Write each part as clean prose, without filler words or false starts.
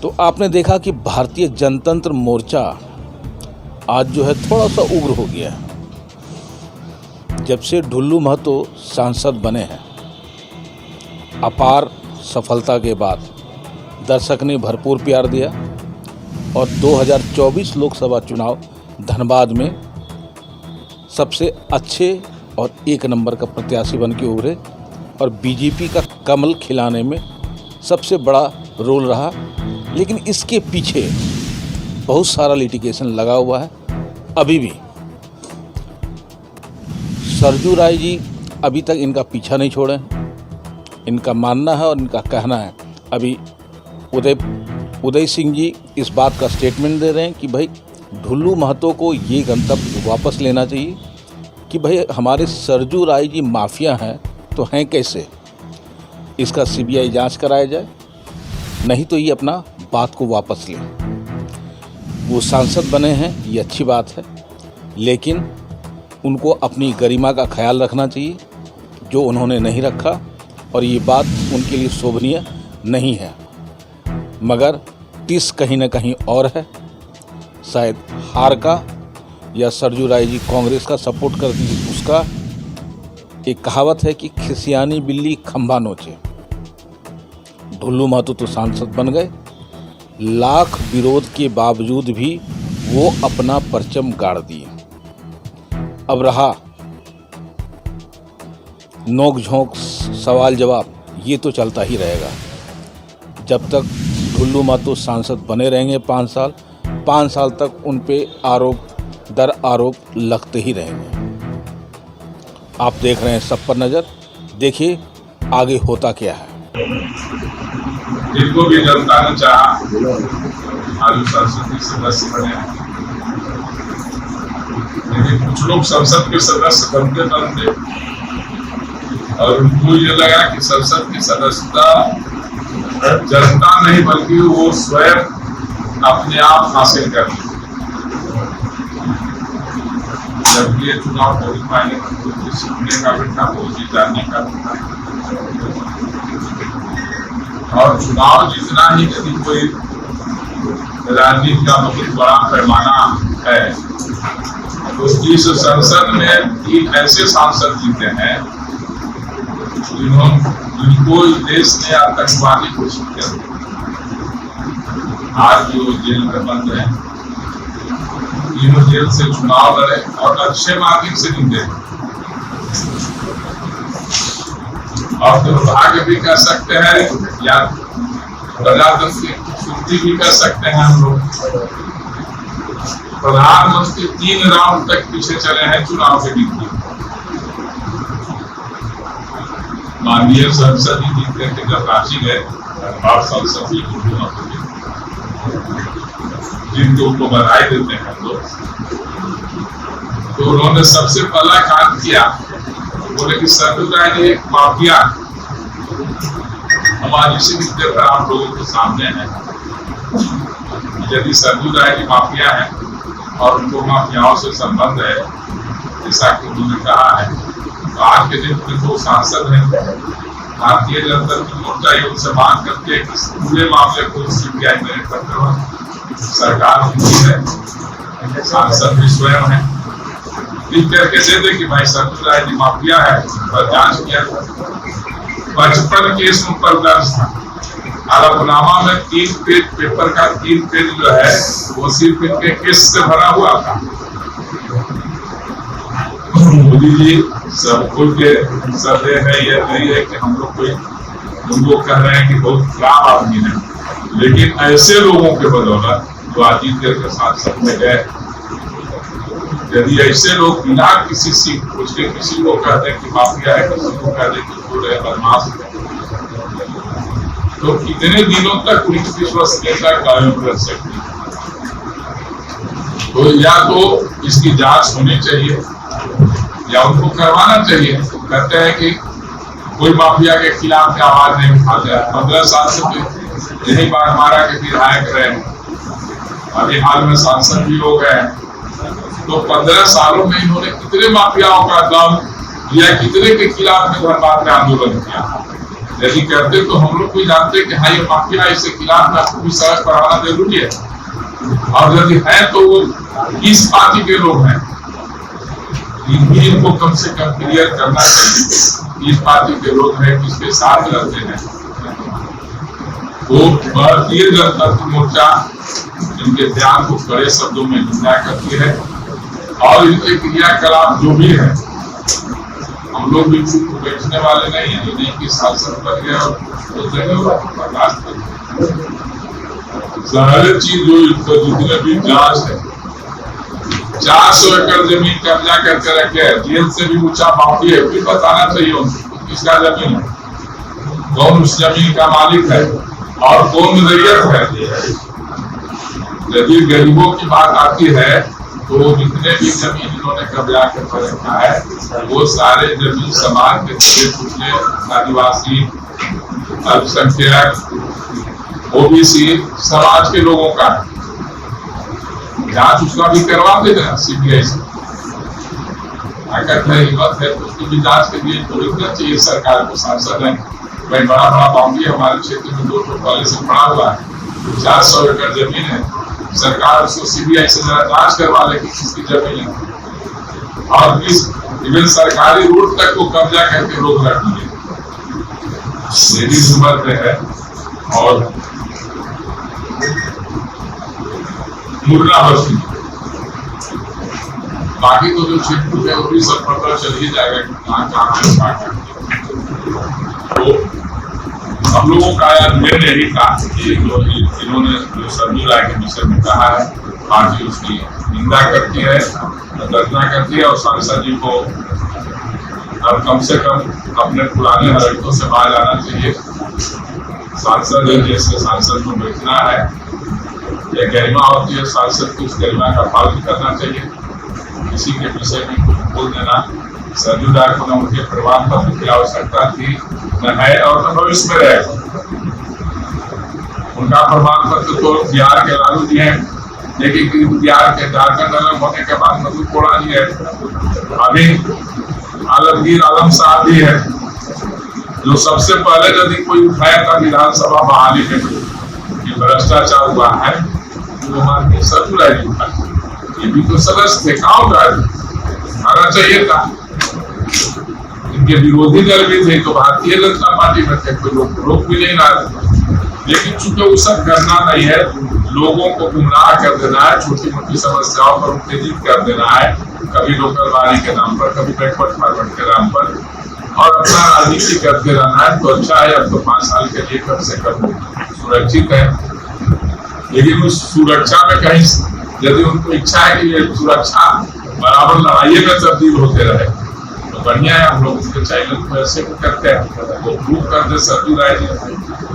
तो आपने देखा कि भारतीय जनतंत्र मोर्चा आज जो है थोड़ा सा उग्र हो गया है। जब से ढुल्लू महतो सांसद बने हैं, अपार सफलता के बाद दर्शक ने भरपूर प्यार दिया और 2024 लोकसभा चुनाव धनबाद में सबसे अच्छे और एक नंबर का प्रत्याशी बन के उभरे और बीजेपी का कमल खिलाने में सबसे बड़ा रोल रहा। लेकिन इसके पीछे बहुत सारा लिटिगेशन लगा हुआ है। अभी भी सरजू राय जी अभी तक इनका पीछा नहीं छोड़े। इनका मानना है और इनका कहना है, अभी उदय सिंह जी इस बात का स्टेटमेंट दे रहे हैं कि भाई ढुल्लू महतो को ये गंतव्य वापस लेना चाहिए कि भाई हमारे सरजू राय जी माफिया हैं तो हैं कैसे, इसका सीबीआई जांच कराया जाए, नहीं तो ये अपना बात को वापस ले। वो सांसद बने हैं, ये अच्छी बात है, लेकिन उनको अपनी गरिमा का ख्याल रखना चाहिए जो उन्होंने नहीं रखा, और ये बात उनके लिए शोभनीय नहीं है। मगर टिस कहीं ना कहीं और है, शायद हार का, या सरजू राय जी कांग्रेस का सपोर्ट कर दी उसका। एक कहावत है कि खिसियानी बिल्ली खंभा नोचे। ढुल्लू महतो तो सांसद बन गए, लाख विरोध के बावजूद भी वो अपना परचम गाड़ दिए। अब रहा नोक झोंक, सवाल जवाब, ये तो चलता ही रहेगा जब तक ढुल्लू महतो सांसद बने रहेंगे। 5 साल तक उन पे आरोप दर आरोप लगते ही रहेंगे। आप देख रहे हैं सब पर नजर, देखिए आगे होता क्या है। जिनको भी जनता ने चाहा आज संसद के सदस्य बने, लेकिन कुछ लोग संसद के सदस्य बनते और उनको ये लगा कि संसद की सदस्यता जनता नहीं बल्कि वो स्वयं अपने आप हासिल कर ली। जब ये चुनाव बहुत मायने सीखने का भी था, बहुत ही जानने का भी था, और चुनाव जीतना ही यदि कोई राजनीति का बहुत बड़ा पैमाना है तो इस संसद में 3 ऐसे सांसद जीते हैं जिनको देश ने आतंकवादी घोषित किया। आज जो जेल में बंद है, तीनों जेल से चुनाव लड़े और अच्छे मार्जिन से जीते। और दुर्भाग्य भी कह सकते हैं या प्रजातंत्र की खूबसूरती भी कह सकते हैं हम लोग। प्रधानमंत्री 3 राउंड तक पीछे चले हैं चुनाव के जीतने। माननीय संसद ही जीतने के जब रांची गए, धनबाद संसद ही जिनको उनको बधाई देते हैं लोग, तो उन्होंने सबसे पहला काम किया, बोले कि सरजू राय जी एक माफिया हमारी इसी मुद्दे पर आप लोगों के सामने है। यदि सरजू राय जी माफिया है और उनको माफियाओं से संबंध है, जैसा कि उन्होंने कहा है, तो आज के दिन में वो सांसद है। भारतीय जनता मोर्चा उनसे मांग करके पूरे मामले को सीबीआई में करते हुए सरकार उनकी है, सांसद भी स्वयं है, लिख करके दे दे कि भाई सरजू राय जी माफिया है और जांच किया। 55 केस उन पर दर्ज था। आरोपनामा में 3 पेज पेपर का 3 पेज जो है वो सिर्फ इनके केस से भरा हुआ था। मोदी जी सब खुल के सदे है, ये नहीं है कि हम लोग कोई उनको कह रहे हैं कि बहुत खराब आदमी है, लेकिन ऐसे लोगों के बदौलत जो अजीत के सांसद में गए, यदि ऐसे लोग बिना किसी सीख पूछ के किसी को कहते हैं कि माफिया है, किसी को कहते हैं कि चोर है, बदमाश है, तो कितने दिनों तक उनकी विश्वसनीयता कायम कर सकती है। तो या तो इसकी जांच होनी चाहिए या उनको करवाना चाहिए। कहते हैं कि कोई माफिया के खिलाफ आवाज नहीं उठाते हैं। 15 साल से यही बात मारा के विधायक रहे, अभी हाल में सांसद भी हो गए। तो 15 सालों में इन्होंने कितने माफियाओं का दम या कितने के खिलाफ में धनबाद में आंदोलन किया। यदि करते तो हम लोग भी जानते कि हाँ ये माफिया, इसके खिलाफ में आपको भी सड़क पर आना जरूरी है। और यदि है तो वो किस पार्टी के लोग हैं, इनको कम से कम क्लियर करना चाहिए। इस पार्टी के लोग हैं, किसके साथ रहते हैं। तो भारतीय जनता पार्टी मोर्चा इनके ध्यान को कड़े शब्दों में निंदा करती है और इनके क्रियाकलाप जो भी है, हम लोग भी चुप बैठने वाले नहीं है। नहीं कि सांसद बन गए और बर्दाश्त कर सारे चीज जो जितने भी जांच है, 400 एकड़ जमीन कब्जा करके रखे है, जेल से भी ऊंचा माफी है, फिर बताना चाहिए उनको किसका जमीन है, कौन उस जमीन का मालिक है और कौन रैयत है। यदि गरीबों की बात आती है तो जितने भी जमीन इन्होंने कब्जा करके रखा है वो सारे जमीन समाज के पिछड़े आदिवासी, अल्पसंख्यक, ओबीसी समाज के लोगों का है। जांच उसका भी करवा देना सीबीआई से, अगर हिम्मत है तो उसकी भी जांच के लिए तो लिखना चाहिए सरकार को। सांसद है भाई, बड़ा बड़ा बाउंड्री हमारे क्षेत्र में 2 पहले से पड़ा हुआ है, 400 एकड़ जमीन है, सरकार उसको सीबीआई से जरा जांच करवा ले कि किसकी जमीन है और किस इवन सरकारी रोड तक को कब्जा करके लोग रख लिए। मेरी उम्र पे है और मुर्रा बस्ती, बाकी तो जो क्षेत्र है वो भी सब पता चल ही जाएगा कि कहाँ है। तो हम लोगों का निर्णय यही था कि इन्होंने जो सरजू राय के विषय में कहा है, पार्टी उसकी निंदा करती है, गर्जना करती है और सांसद जी को अब कम से कम अपने पुराने हरकतों से बाहर आना चाहिए। सांसद जैसे सांसद को बैठना है, यह गरिमा होती है, सांसद को उस गरिमा का पालन करना चाहिए। किसी के विषय में कुछ बोल देना, सरजू राय को न उनके प्रमाण पत्र की आवश्यकता थी, न है और न भविष्य में रहेगा। उनका प्रमाण पत्र तो बिहार के लालू जी हैं, लेकिन बिहार के झारखंड अलग होने के बाद मधु कोड़ा जी है, अभी आलमगीर आलम साहब भी है, जो सबसे पहले यदि कोई उठाया था विधानसभा बहाली में कि भ्रष्टाचार हुआ है, तो हमारे सरजू राय जी उठाए। ये भी तो सदस्य थे, गाँव का आना चाहिए था। इनके विरोधी दल भी थे तो भारतीय जनता पार्टी में थे, कोई रोक भी नहीं रहा। लेकिन चूंकि वो सब करना नहीं है, लोगों को गुमराह कर देना है, छोटी मोटी समस्याओं पर उत्तेजित कर देना है, कभी लोकलवादी के नाम पर, कभी बैकवर्ड फॉरवर्ड के नाम पर, और अपना राजनीति करते रहना है। तो अच्छा है, अब तो 5 साल के लिए कम से कम सुरक्षित है। लेकिन उस सुरक्षा में कहीं यदि उनको इच्छा है कि ये सुरक्षा बराबर लड़ाई में तब्दील होते रहे तो बढ़िया है। हम लोग उसके चैनल को ऐसे करते हैं, वो प्रूव कर दे सरजू राय जी,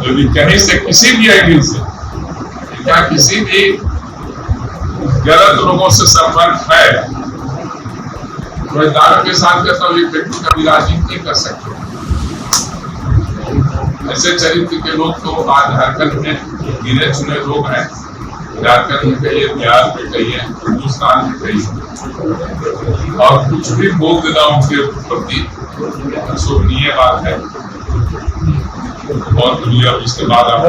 यदि कहीं से किसी भी एंगल से क्या किसी भी गलत लोगों से संपर्क है तो दावे के साथ कहता हूँ, ये व्यक्ति कभी राजनीति नहीं कर सकते। ऐसे चरित्र के लोग तो आज झारखंड में गिने चुने लोग हैं, झारखंड में कहिए, बिहार में कहिए, हिंदुस्तान में कहिए, और कुछ भी बोल देना उनके प्रति शोभनीय बात है। बहुत बढ़िया, इसके बाद आप